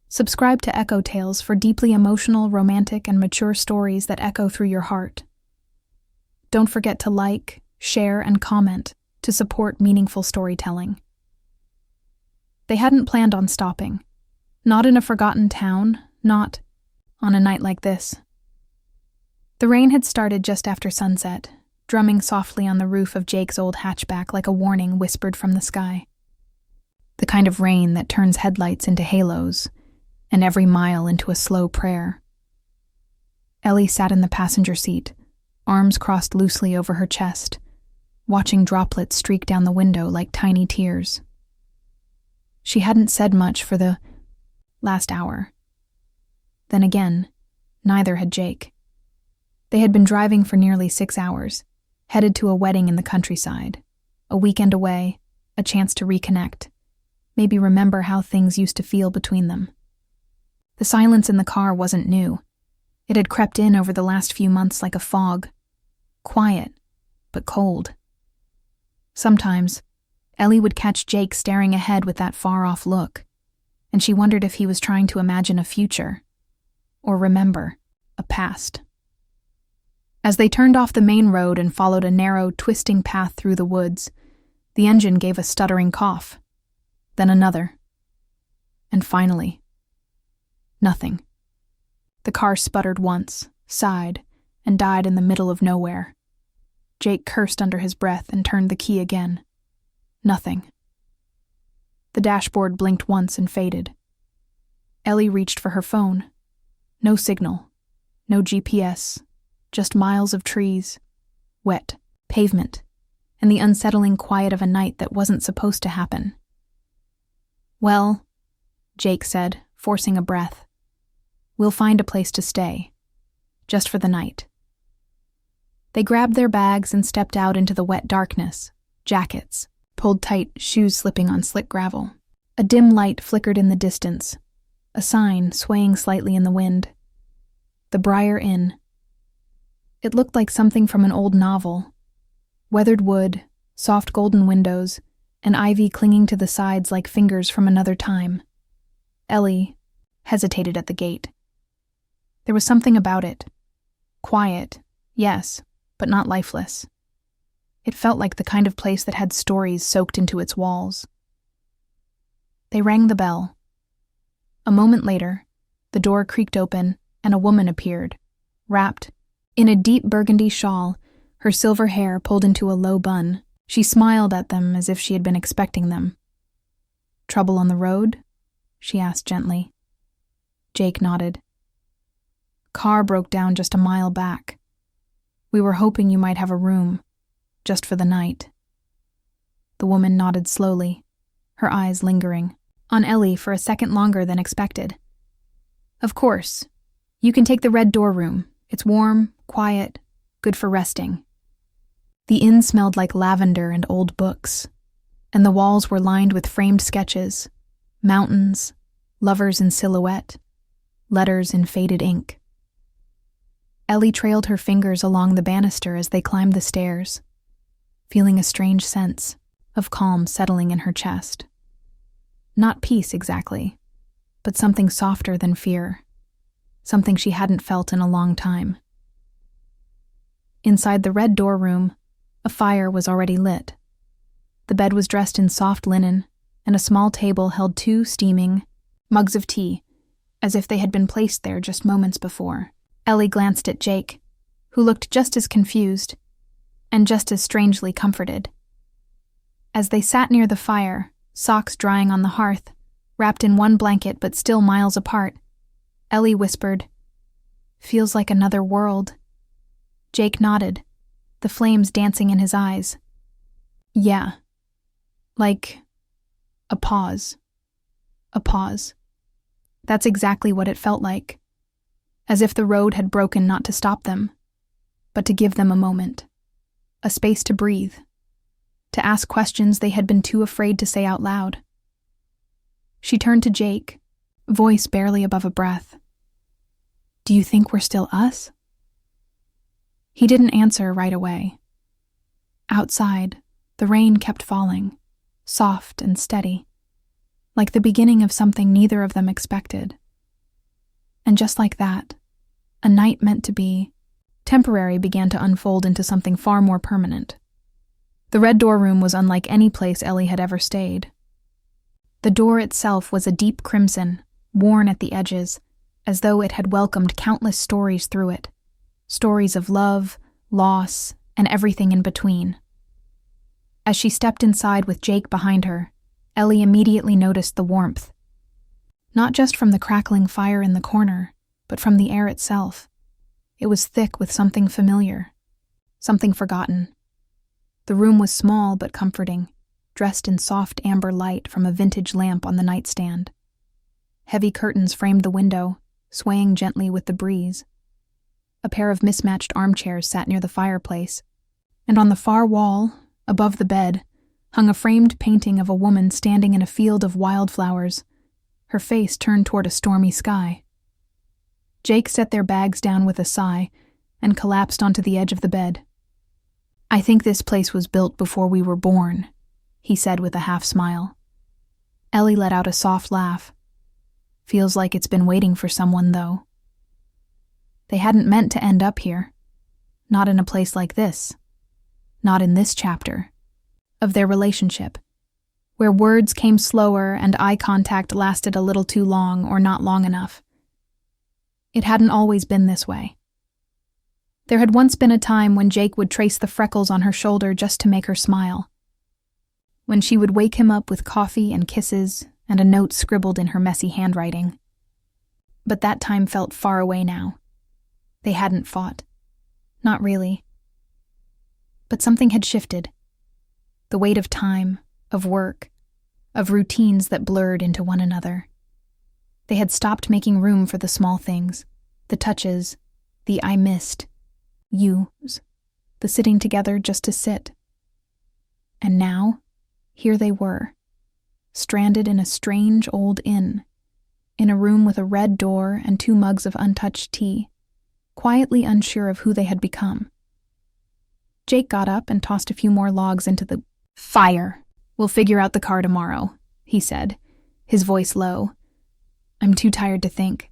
Subscribe to Echo Tales for deeply emotional, romantic, and mature stories that echo through your heart. Don't forget to like, share, and comment to support meaningful storytelling. They hadn't planned on stopping. Not in a forgotten town, not on a night like this. The rain had started just after sunset, drumming softly on the roof of Jake's old hatchback like a warning whispered from the sky. The kind of rain that turns headlights into halos, and every mile into a slow prayer. Ellie sat in the passenger seat, arms crossed loosely over her chest, watching droplets streak down the window like tiny tears. She hadn't said much for the last hour. Then again, neither had Jake. They had been driving for nearly 6 hours, headed to a wedding in the countryside, a weekend away, a chance to reconnect, maybe remember how things used to feel between them. The silence in the car wasn't new. It had crept in over the last few months like a fog. Quiet, but cold. Sometimes, Ellie would catch Jake staring ahead with that far-off look, and she wondered if he was trying to imagine a future, or remember a past. As they turned off the main road and followed a narrow, twisting path through the woods, the engine gave a stuttering cough, then another, and finally, nothing. The car sputtered once, sighed, and died in the middle of nowhere. Jake cursed under his breath and turned the key again. Nothing. The dashboard blinked once and faded. Ellie reached for her phone. No signal, no GPS, just miles of trees, wet, pavement, and the unsettling quiet of a night that wasn't supposed to happen. "Well," Jake said, forcing a breath, "we'll find a place to stay. Just for the night." They grabbed their bags and stepped out into the wet darkness, jackets pulled tight, shoes slipping on slick gravel. A dim light flickered in the distance, a sign swaying slightly in the wind. The Briar Inn. It looked like something from an old novel. Weathered wood, soft golden windows, and ivy clinging to the sides like fingers from another time. Ellie hesitated at the gate. There was something about it. Quiet, yes, but not lifeless. It felt like the kind of place that had stories soaked into its walls. They rang the bell. A moment later, the door creaked open and a woman appeared, wrapped in a deep burgundy shawl, her silver hair pulled into a low bun. She smiled at them as if she had been expecting them. "Trouble on the road?" she asked gently. Jake nodded. "Car broke down just a mile back. We were hoping you might have a room, just for the night." The woman nodded slowly, her eyes lingering on Ellie for a second longer than expected. "Of course. You can take the Red Door room. It's warm, quiet, good for resting." The inn smelled like lavender and old books, and the walls were lined with framed sketches, mountains, lovers in silhouette, letters in faded ink. Ellie trailed her fingers along the banister as they climbed the stairs, feeling a strange sense of calm settling in her chest. Not peace exactly, but something softer than fear, something she hadn't felt in a long time. Inside the Red Door room, a fire was already lit. The bed was dressed in soft linen, and a small table held 2 steaming mugs of tea, as if they had been placed there just moments before. Ellie glanced at Jake, who looked just as confused and just as strangely comforted. As they sat near the fire, socks drying on the hearth, wrapped in one blanket but still miles apart, Ellie whispered, "Feels like another world." Jake nodded, the flames dancing in his eyes. "Yeah. Like a pause. A pause. That's exactly what it felt like. As if the road had broken not to stop them, but to give them a moment. A space to breathe. To ask questions they had been too afraid to say out loud. She turned to Jake, voice barely above a breath. "Do you think we're still us?" He didn't answer right away. Outside, the rain kept falling, soft and steady, like the beginning of something neither of them expected. And just like that, a night meant to be temporary began to unfold into something far more permanent. The Red Door room was unlike any place Ellie had ever stayed. The door itself was a deep crimson, worn at the edges, as though it had welcomed countless stories through it. Stories of love, loss, and everything in between. As she stepped inside with Jake behind her, Ellie immediately noticed the warmth. Not just from the crackling fire in the corner, but from the air itself. It was thick with something familiar, something forgotten. The room was small but comforting, dressed in soft amber light from a vintage lamp on the nightstand. Heavy curtains framed the window, swaying gently with the breeze. A pair of mismatched armchairs sat near the fireplace, and on the far wall, above the bed, hung a framed painting of a woman standing in a field of wildflowers, her face turned toward a stormy sky. Jake set their bags down with a sigh and collapsed onto the edge of the bed. "I think this place was built before we were born," he said with a half-smile. Ellie let out a soft laugh. "Feels like it's been waiting for someone, though." They hadn't meant to end up here. Not in a place like this. Not in this chapter of their relationship, where words came slower and eye contact lasted a little too long or not long enough. It hadn't always been this way. There had once been a time when Jake would trace the freckles on her shoulder just to make her smile. When she would wake him up with coffee and kisses and a note scribbled in her messy handwriting. But that time felt far away now. They hadn't fought. Not really. But something had shifted. The weight of time, of work, of routines that blurred into one another. They had stopped making room for the small things, the touches, the "I missed," yous, the sitting together just to sit. And now, here they were, stranded in a strange old inn, in a room with a red door and 2 mugs of untouched tea, quietly unsure of who they had become. Jake got up and tossed a few more logs into the fire. "We'll figure out the car tomorrow," he said, his voice low. "I'm too tired to think."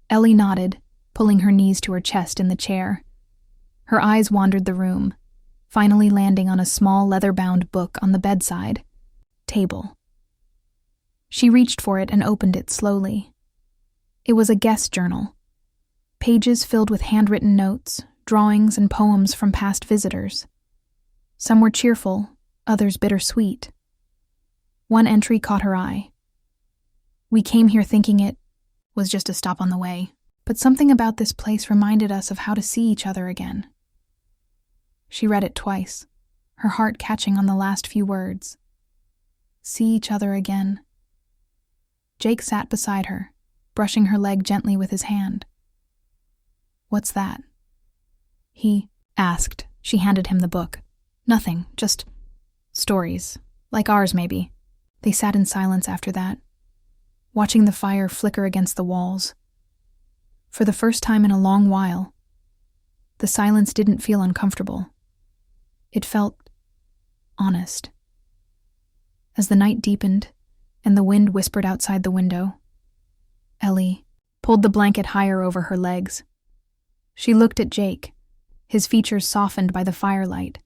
Ellie nodded, pulling her knees to her chest in the chair. Her eyes wandered the room, finally landing on a small leather-bound book on the bedside table. She reached for it and opened it slowly. It was a guest journal. Pages filled with handwritten notes, drawings, and poems from past visitors. Some were cheerful, others bittersweet. One entry caught her eye. "We came here thinking it was just a stop on the way, but something about this place reminded us of how to see each other again." She read it twice, her heart catching on the last few words. See each other again. Jake sat beside her, brushing her leg gently with his hand. "What's that?" he asked. She handed him the book. "Nothing, just stories, like ours maybe." They sat in silence after that, watching the fire flicker against the walls. For the first time in a long while, the silence didn't feel uncomfortable. It felt honest. As the night deepened and the wind whispered outside the window, Ellie pulled the blanket higher over her legs. She looked at Jake, his features softened by the firelight,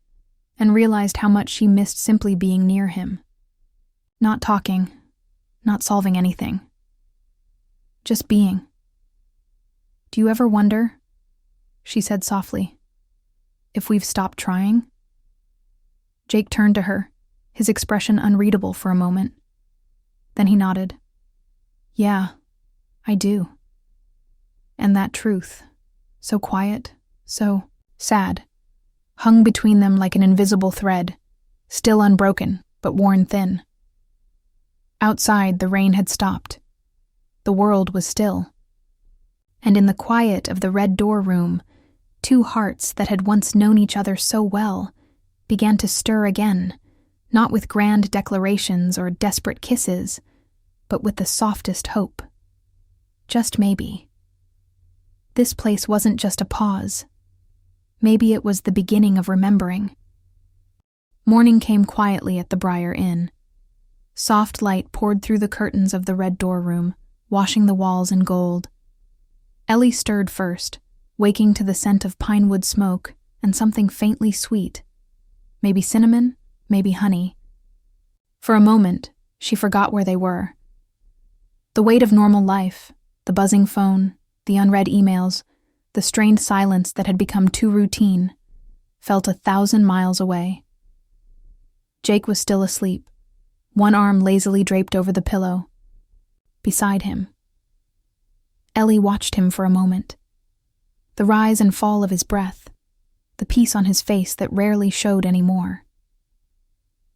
and realized how much she missed simply being near him. Not talking, not solving anything. Just being. "Do you ever wonder," she said softly, "if we've stopped trying?" Jake turned to her, his expression unreadable for a moment. Then he nodded. "Yeah, I do." And that truth, so quiet, so sad, hung between them like an invisible thread, still unbroken, but worn thin. Outside, the rain had stopped. The world was still. And in the quiet of the Red Door room, 2 hearts that had once known each other so well began to stir again, not with grand declarations or desperate kisses, but with the softest hope. Just maybe. This place wasn't just a pause. Maybe it was the beginning of remembering. Morning came quietly at the Briar Inn. Soft light poured through the curtains of the red door room, washing the walls in gold. Ellie stirred first, waking to the scent of pine wood smoke and something faintly sweet. Maybe cinnamon, maybe honey. For a moment, she forgot where they were. The weight of normal life, the buzzing phone, the unread emails, the strained silence that had become too routine, felt 1,000 miles away. Jake was still asleep, one arm lazily draped over the pillow. Beside him. Ellie watched him for a moment. The rise and fall of his breath, the peace on his face that rarely showed anymore.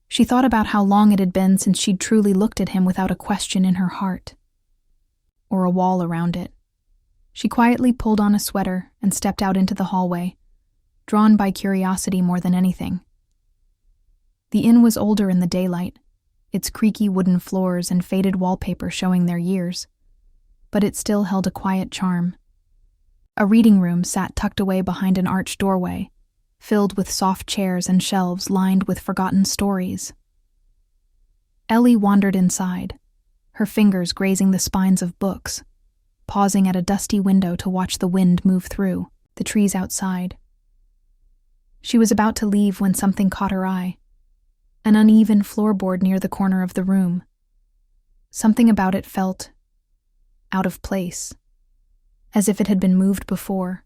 She thought about how long it had been since she'd truly looked at him without a question in her heart. Or a wall around it. She quietly pulled on a sweater and stepped out into the hallway, drawn by curiosity more than anything. The inn was older in the daylight, its creaky wooden floors and faded wallpaper showing their years, but it still held a quiet charm. A reading room sat tucked away behind an arched doorway, filled with soft chairs and shelves lined with forgotten stories. Ellie wandered inside, her fingers grazing the spines of books, pausing at a dusty window to watch the wind move through the trees outside. She was about to leave when something caught her eye. An uneven floorboard near the corner of the room. Something about it felt out of place, as if it had been moved before.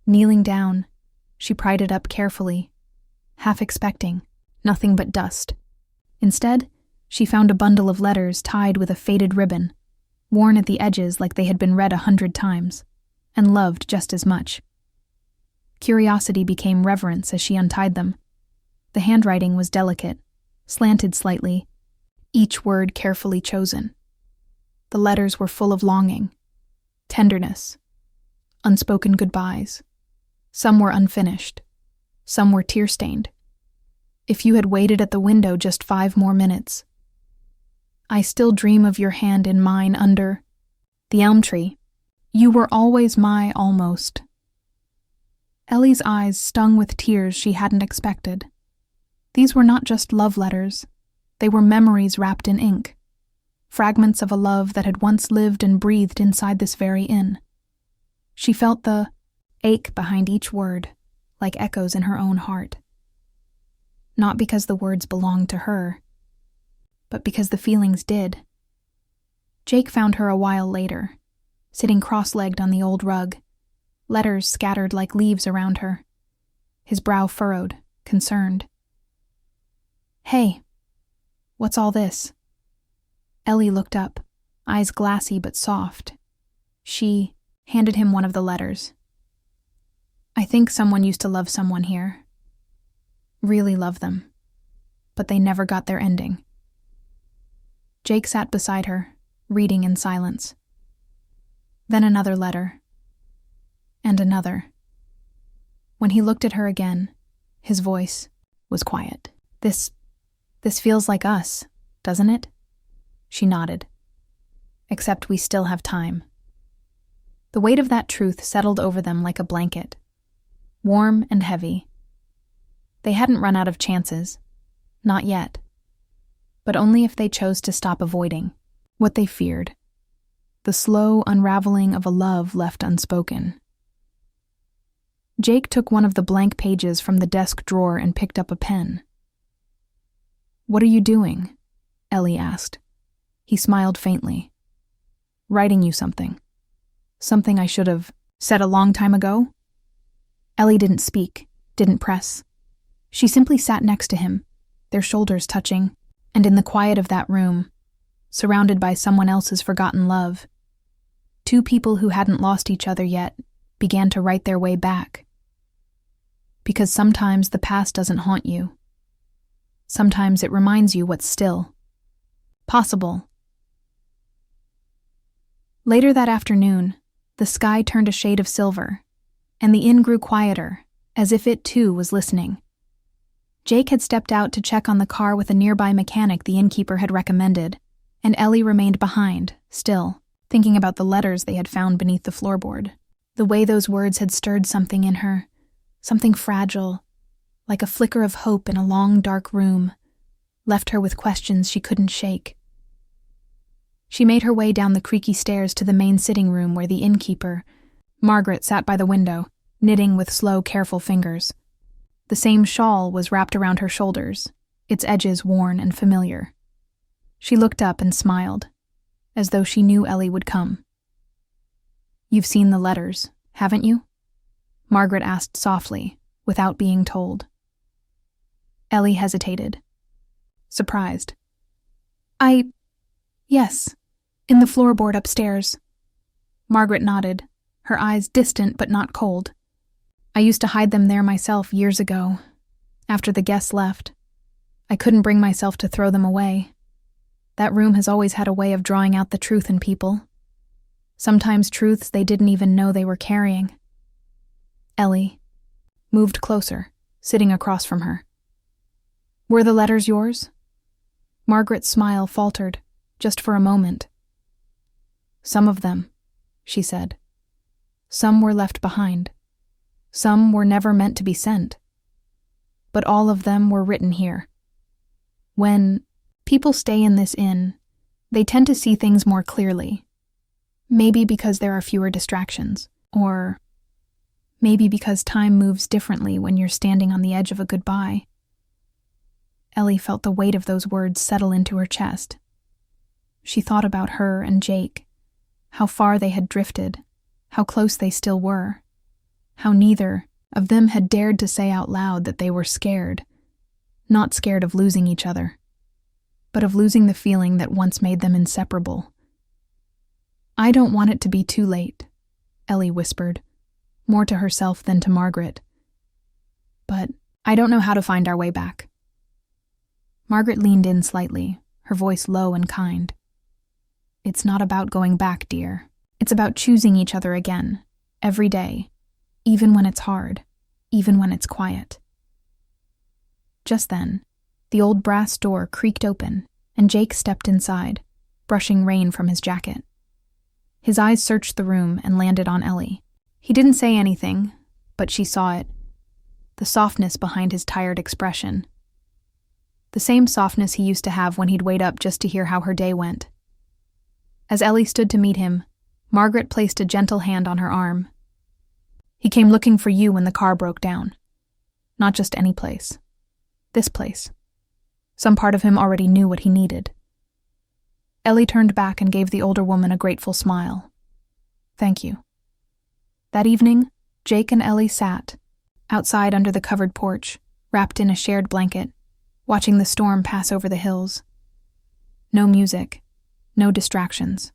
Kneeling down, she pried it up carefully, half expecting nothing but dust. Instead, she found a bundle of letters tied with a faded ribbon, worn at the edges like they had been read 100 times, and loved just as much. Curiosity became reverence as she untied them. The handwriting was delicate, slanted slightly, each word carefully chosen. The letters were full of longing, tenderness, unspoken goodbyes. Some were unfinished. Some were tear-stained. If you had waited at the window just 5 more minutes. I still dream of your hand in mine under the elm tree. You were always my almost. Ellie's eyes stung with tears she hadn't expected. These were not just love letters. They were memories wrapped in ink. Fragments of a love that had once lived and breathed inside this very inn. She felt the ache behind each word, like echoes in her own heart. Not because the words belonged to her, but because the feelings did. Jake found her a while later, sitting cross-legged on the old rug, letters scattered like leaves around her, his brow furrowed, concerned. "Hey, what's all this?" Ellie looked up, eyes glassy but soft. She handed him one of the letters. "I think someone used to love someone here. Really love them. But they never got their ending." Jake sat beside her, reading in silence. Then another letter. And another. When he looked at her again, his voice was quiet. This feels like us, doesn't it?" She nodded. "Except we still have time." The weight of that truth settled over them like a blanket, warm and heavy. They hadn't run out of chances. Not yet. But only if they chose to stop avoiding what they feared. The slow unraveling of a love left unspoken. Jake took one of the blank pages from the desk drawer and picked up a pen. "What are you doing?" Ellie asked. He smiled faintly. "Writing you something. Something I should have said a long time ago?" Ellie didn't speak, didn't press. She simply sat next to him, their shoulders touching, and in the quiet of that room, surrounded by someone else's forgotten love, 2 people who hadn't lost each other yet began to write their way back. Because sometimes the past doesn't haunt you. Sometimes it reminds you what's still possible. Later that afternoon, the sky turned a shade of silver, and the inn grew quieter, as if it too was listening. Jake had stepped out to check on the car with a nearby mechanic the innkeeper had recommended, and Ellie remained behind, still, thinking about the letters they had found beneath the floorboard. The way those words had stirred something in her, something fragile, like a flicker of hope in a long, dark room, left her with questions she couldn't shake. She made her way down the creaky stairs to the main sitting room where the innkeeper, Margaret, sat by the window, knitting with slow, careful fingers. The same shawl was wrapped around her shoulders, its edges worn and familiar. She looked up and smiled, as though she knew Ellie would come. "You've seen the letters, haven't you?" Margaret asked softly, without being told. Ellie hesitated, surprised. Yes, in the floorboard upstairs." Margaret nodded, her eyes distant but not cold. "I used to hide them there myself years ago, after the guests left. I couldn't bring myself to throw them away. That room has always had a way of drawing out the truth in people. Sometimes truths they didn't even know they were carrying." Ellie moved closer, sitting across from her. "Were the letters yours?" Margaret's smile faltered, just for a moment. "Some of them," she said. "Some were left behind. Some were never meant to be sent. But all of them were written here. When people stay in this inn, they tend to see things more clearly. Maybe because there are fewer distractions, or maybe because time moves differently when you're standing on the edge of a goodbye." Ellie felt the weight of those words settle into her chest. She thought about her and Jake, how far they had drifted, how close they still were, how neither of them had dared to say out loud that they were scared, not scared of losing each other, but of losing the feeling that once made them inseparable. "I don't want it to be too late," Ellie whispered, more to herself than to Margaret. "But I don't know how to find our way back." Margaret leaned in slightly, her voice low and kind. "It's not about going back, dear. It's about choosing each other again, every day, even when it's hard, even when it's quiet." Just then, the old brass door creaked open, and Jake stepped inside, brushing rain from his jacket. His eyes searched the room and landed on Ellie. He didn't say anything, but she saw it. The softness behind his tired expression. The same softness he used to have when he'd wait up just to hear how her day went. As Ellie stood to meet him, Margaret placed a gentle hand on her arm. "He came looking for you when the car broke down. Not just any place. This place. Some part of him already knew what he needed." Ellie turned back and gave the older woman a grateful smile. "Thank you." That evening, Jake and Ellie sat, outside under the covered porch, wrapped in a shared blanket, watching the storm pass over the hills. No music, no distractions.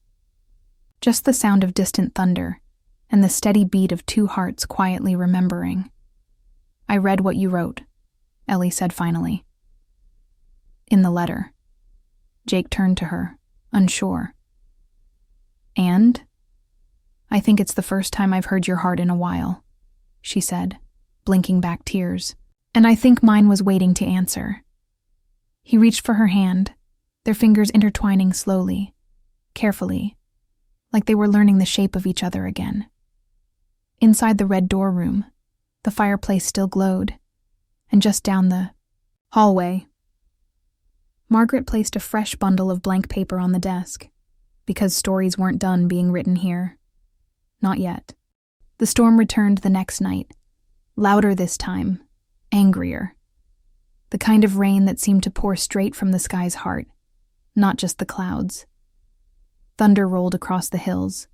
Just the sound of distant thunder, and the steady beat of two hearts quietly remembering. "I read what you wrote," Ellie said finally. "In the letter." Jake turned to her, unsure. "And? I think it's the first time I've heard your heart in a while," she said, blinking back tears. "And I think mine was waiting to answer." He reached for her hand, their fingers intertwining slowly, carefully, like they were learning the shape of each other again. Inside the red door room, the fireplace still glowed, and just down the hallway, Margaret placed a fresh bundle of blank paper on the desk, because stories weren't done being written here. Not yet. The storm returned the next night, louder this time, angrier. The kind of rain that seemed to pour straight from the sky's heart, not just the clouds. Thunder rolled across the hills,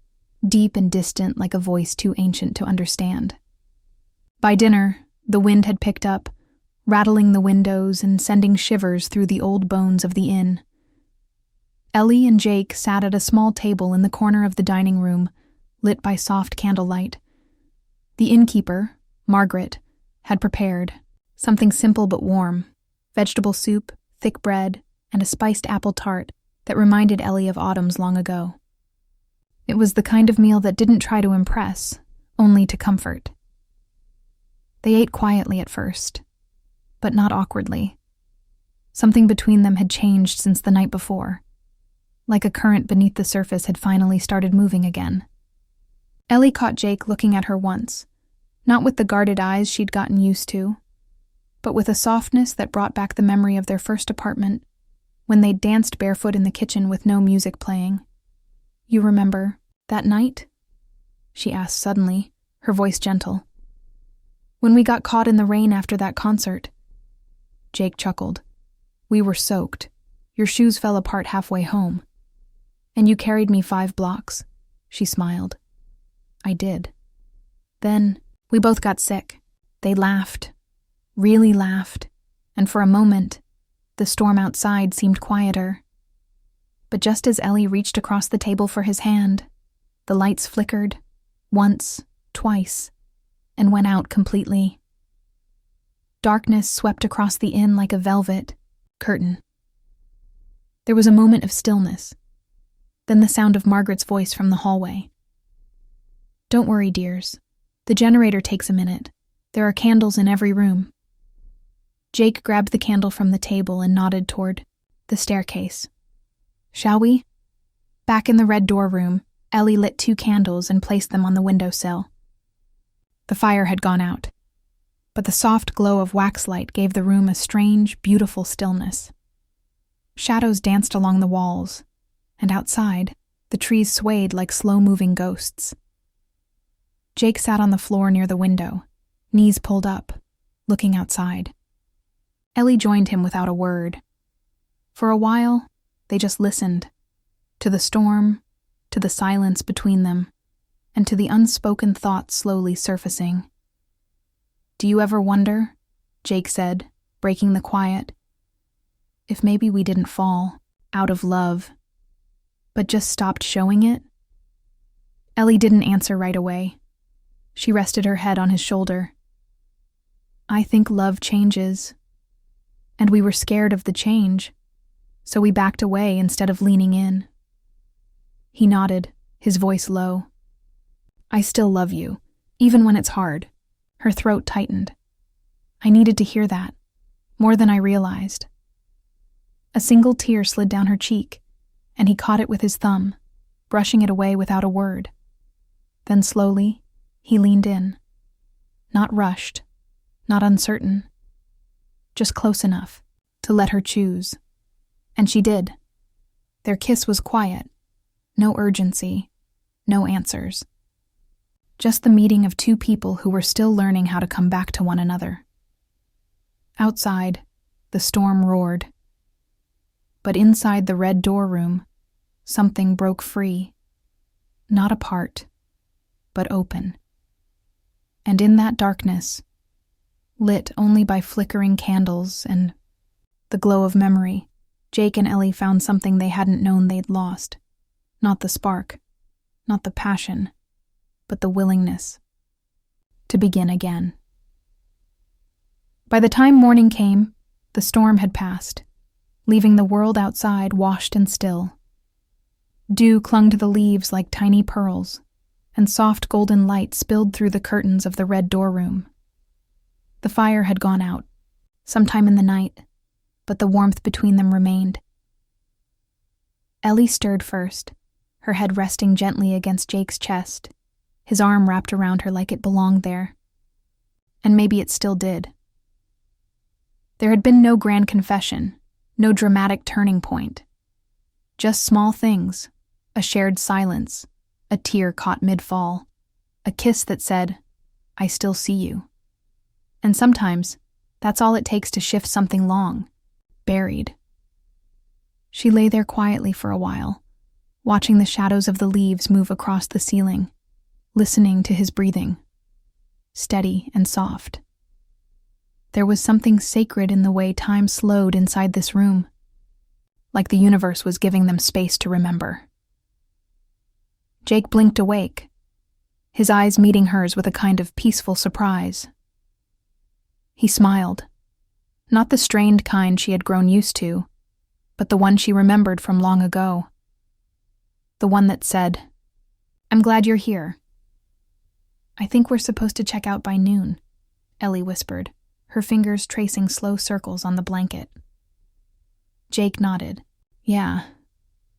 deep and distant like a voice too ancient to understand. By dinner, the wind had picked up, rattling the windows and sending shivers through the old bones of the inn. Ellie and Jake sat at a small table in the corner of the dining room, lit by soft candlelight. The innkeeper, Margaret, had prepared something simple but warm: vegetable soup, thick bread, and a spiced apple tart that reminded Ellie of autumns long ago. It was the kind of meal that didn't try to impress, only to comfort. They ate quietly at first, but not awkwardly. Something between them had changed since the night before, like a current beneath the surface had finally started moving again. Ellie caught Jake looking at her once, not with the guarded eyes she'd gotten used to, but with a softness that brought back the memory of their first apartment when they danced barefoot in the kitchen with no music playing. "You remember that night?" she asked suddenly, her voice gentle. "When we got caught in the rain after that concert?" Jake chuckled. "We were soaked. Your shoes fell apart halfway home. And you carried me 5 blocks." She smiled. "I did. Then we both got sick." They laughed, really laughed, and for a moment, the storm outside seemed quieter. But just as Ellie reached across the table for his hand, the lights flickered, once, twice, and went out completely. Darkness swept across the inn like a velvet curtain. There was a moment of stillness, then the sound of Margaret's voice from the hallway. "Don't worry, dears. The generator takes a minute. There are candles in every room." Jake grabbed the candle from the table and nodded toward the staircase. "Shall we?" Back in the red door room, Ellie lit 2 candles and placed them on the windowsill. The fire had gone out, but the soft glow of waxlight gave the room a strange, beautiful stillness. Shadows danced along the walls, and outside, the trees swayed like slow-moving ghosts. Jake sat on the floor near the window, knees pulled up, looking outside. Ellie joined him without a word. For a while, they just listened, to the storm, to the silence between them, and to the unspoken thoughts slowly surfacing. "Do you ever wonder," Jake said, breaking the quiet, "if maybe we didn't fall out of love, but just stopped showing it?" Ellie didn't answer right away. She rested her head on his shoulder. "I think love changes, and we were scared of the change, so we backed away instead of leaning in." He nodded, his voice low. "I still love you, even when it's hard." Her throat tightened. I needed to hear that, more than I realized. A single tear slid down her cheek, and he caught it with his thumb, brushing it away without a word. Then slowly, he leaned in. Not rushed, not uncertain, just close enough to let her choose. And she did. Their kiss was quiet, no urgency, no answers. Just the meeting of 2 people who were still learning how to come back to one another. Outside, the storm roared. But inside the red door room, something broke free. Not apart, but open. And in that darkness, lit only by flickering candles and the glow of memory, Jake and Ellie found something they hadn't known they'd lost. Not the spark, not the passion, but the willingness to begin again. By the time morning came, the storm had passed, leaving the world outside washed and still. Dew clung to the leaves like tiny pearls, and soft golden light spilled through the curtains of the red door room. The fire had gone out, sometime in the night, but the warmth between them remained. Ellie stirred first, her head resting gently against Jake's chest, his arm wrapped around her like it belonged there. And maybe it still did. There had been no grand confession, no dramatic turning point. Just small things, a shared silence, a tear caught mid-fall, a kiss that said, "I still see you." And sometimes, that's all it takes to shift something long, buried. She lay there quietly for a while, watching the shadows of the leaves move across the ceiling, listening to his breathing, steady and soft. There was something sacred in the way time slowed inside this room, like the universe was giving them space to remember. Jake blinked awake, his eyes meeting hers with a kind of peaceful surprise. He smiled, not the strained kind she had grown used to, but the one she remembered from long ago. The one that said, "I'm glad you're here." "I think we're supposed to check out by noon," Ellie whispered, her fingers tracing slow circles on the blanket. Jake nodded. "Yeah,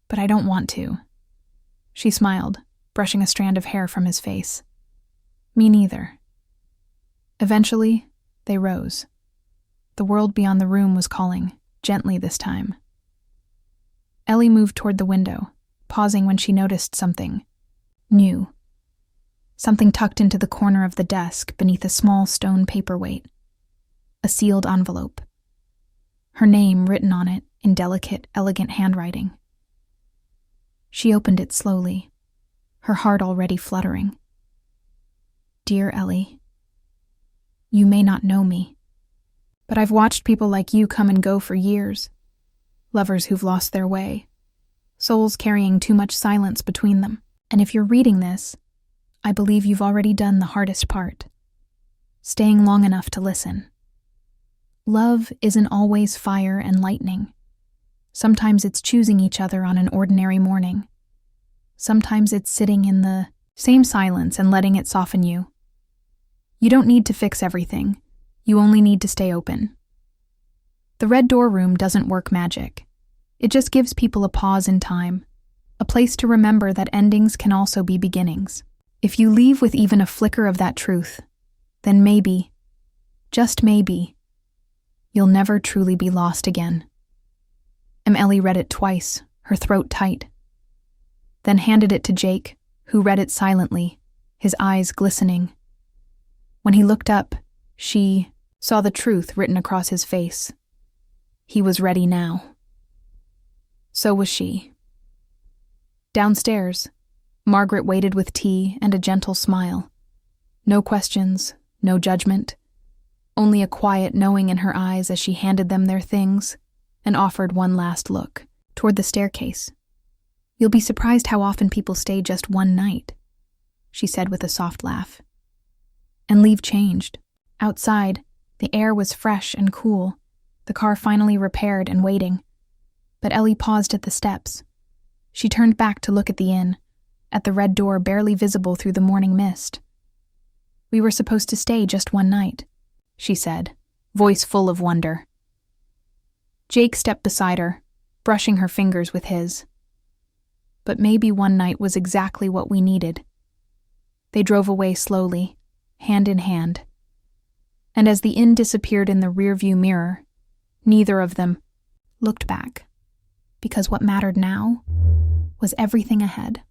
but I don't want to." She smiled, brushing a strand of hair from his face. "Me neither." Eventually, they rose. The world beyond the room was calling, gently this time. Ellie moved toward the window, pausing when she noticed something new. Something tucked into the corner of the desk beneath a small stone paperweight. A sealed envelope. Her name written on it in delicate, elegant handwriting. She opened it slowly, her heart already fluttering. Dear Ellie, you may not know me, but I've watched people like you come and go for years. Lovers who've lost their way. Souls carrying too much silence between them. And if you're reading this, I believe you've already done the hardest part. Staying long enough to listen. Love isn't always fire and lightning. Sometimes it's choosing each other on an ordinary morning. Sometimes it's sitting in the same silence and letting it soften you. You don't need to fix everything. You only need to stay open. The Red Door Room doesn't work magic. It just gives people a pause in time, a place to remember that endings can also be beginnings. If you leave with even a flicker of that truth, then maybe, just maybe, you'll never truly be lost again. Ellie read it twice, her throat tight, then handed it to Jake, who read it silently, his eyes glistening. When he looked up, she saw the truth written across his face. He was ready now. So was she. Downstairs, Margaret waited with tea and a gentle smile. No questions, no judgment, only a quiet knowing in her eyes as she handed them their things and offered one last look toward the staircase. You'll be surprised how often people stay just one night, she said with a soft laugh. And leave changed. Outside, the air was fresh and cool, the car finally repaired and waiting. But Ellie paused at the steps. She turned back to look at the inn, at the red door barely visible through the morning mist. We were supposed to stay just one night, she said, voice full of wonder. Jake stepped beside her, brushing her fingers with his. But maybe one night was exactly what we needed. They drove away slowly, hand in hand. And as the inn disappeared in the rearview mirror, neither of them looked back, because what mattered now was everything ahead.